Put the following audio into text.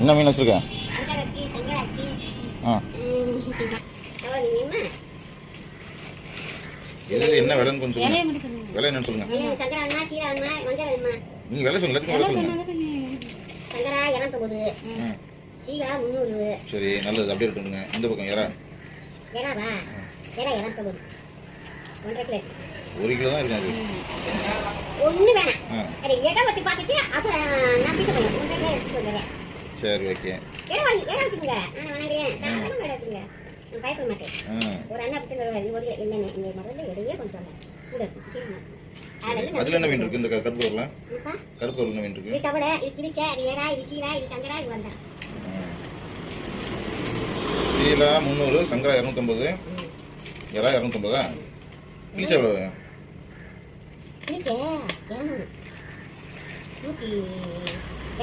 என்ன மீன் வச்சுருக்கேன்? ஆ எது என்ன விலைன்னு கொஞ்சம் சொல்லுங்கள். விலை என்னன்னு சொல்லுங்கள். நீங்கள் விலை சொல்லுங்கள். எல்லாத்துக்கும் விலை சொல்லுங்கள். சரி நல்லது, அப்படியே இருக்குங்க. இந்த பக்கம் இறா 1 கிலோ தான் இருக்காது. சரி ஓகே. அதுல என்ன மீன் இருக்கு? இந்த கருப்பு கருப்புல என்ன மீன் இருக்கு? சீலா 300, சங்கரா 250, எறா 250. இலிச்சா எவ்வளவு?